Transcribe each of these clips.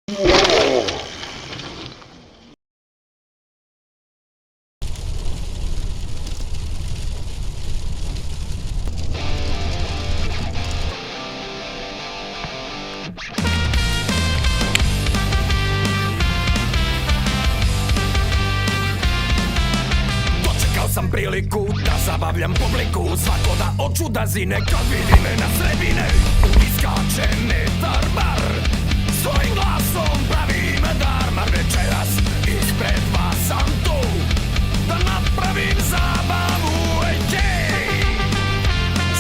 Dočekal sam priliku da zabavljam publiku, svako da oču da zine kad vidi me na sredine. Iskače metar bar, svojim glasom pravi me dar. Večeras ispred vas sam tu, da napravim zabavu, ej.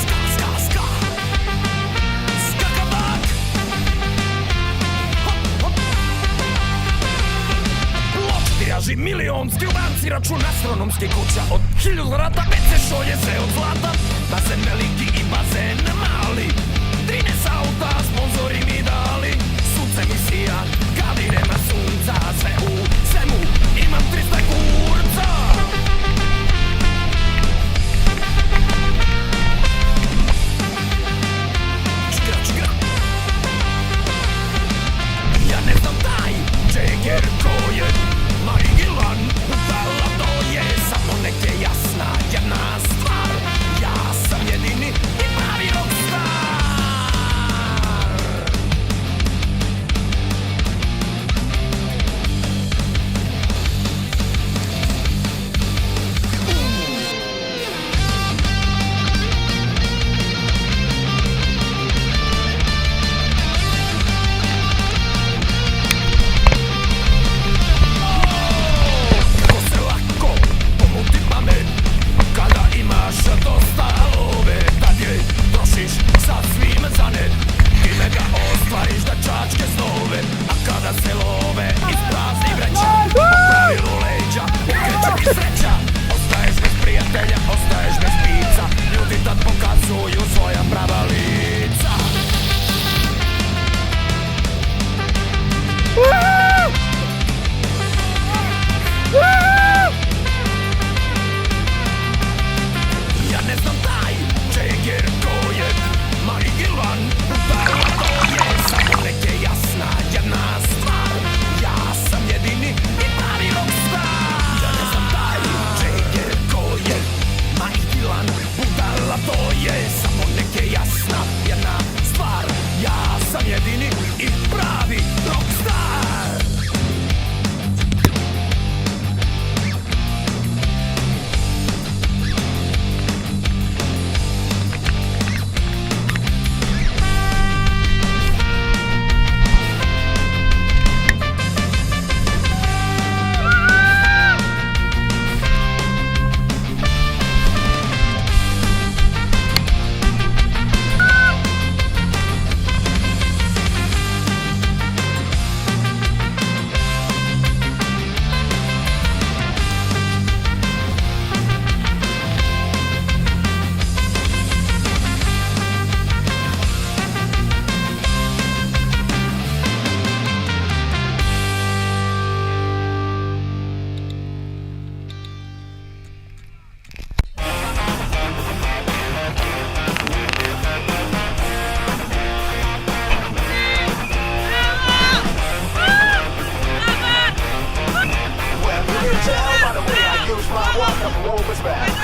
Ska, ska, ska, skakabak. Hop, hop. Ploč tiraži milionski, u banci račun astronomski, kuća od 1000 rata, WC šolje sve od zlata, bazen veliki i bazen mali, 13 auta sponzori mi dali, sunce mi sija kad ide na sunca, sve u svemu imam 300 kurca. Čikra, čikra. Ja ne znam taj Jagger ko je Marigilan, udala to je samo neke jasna jedna stvar. Ja sam jedini i pravi rockstar. Kako se lako pomuti pamet kada imaš dosta love, tad je trošiš sasvim zanet, time ga ostvariš da čačke snove. A kada se love isprazni vreća, po pravilu leđa okreće ti sreća. Ostaješ bez prijatelja, ostaješ bez pizza, ljudi tad pokazuju svoja prava lica. Ja ne znam taj Jagger ko je Marigilan, udala to je samo neke jasna jedna stvar. Ja sam jedini i pravi rockstar. Ja ne znam taj Jagger ko je Marigilan, udala to je samo neke jasna jedna stvar. Ja sam jedini i pravi rockstar.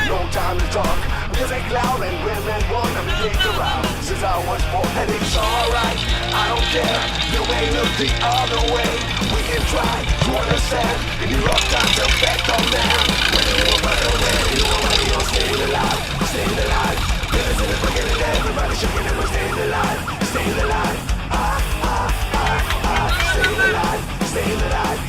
No time to talk, music loud and women wanna be kicked around. Since I was born and it's alright, I don't care, you may look the other way. We can try to understand, in the rough times affect on them. When you will run away, you will stay alive, stay alive. Living in the forgetting, everybody shaking and we're staying alive, staying alive. Staying alive, staying alive.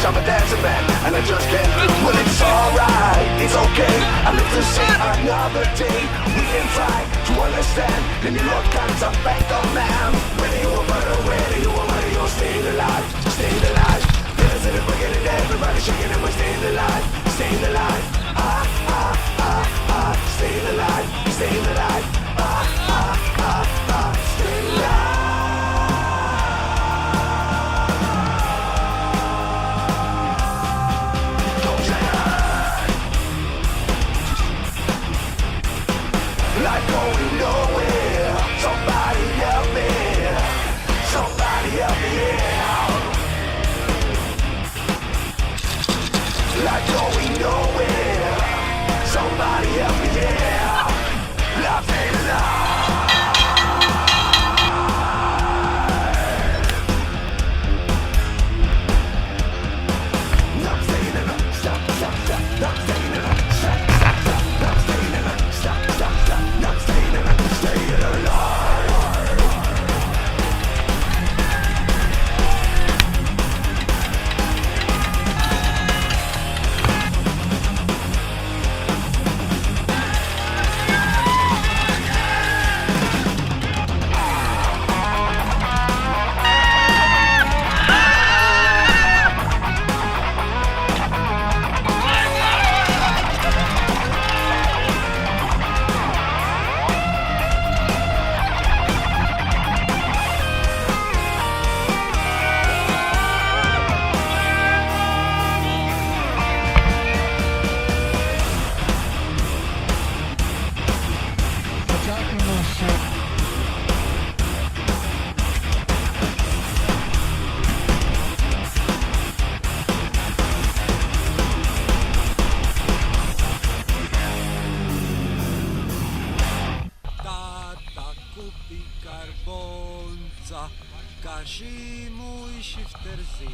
I'm a dancing man, and I just can't do. Well, it's alright, it's okay. I live to see another day. We can try to understand. Then you look times I'm back on man. Whether you want better, whether you want money, you're staying alive, staying alive. Living in the forgetting, everybody shaking and we're staying alive, staying alive. Staying alive, staying alive. skarbonca, kaži mój shifter zi.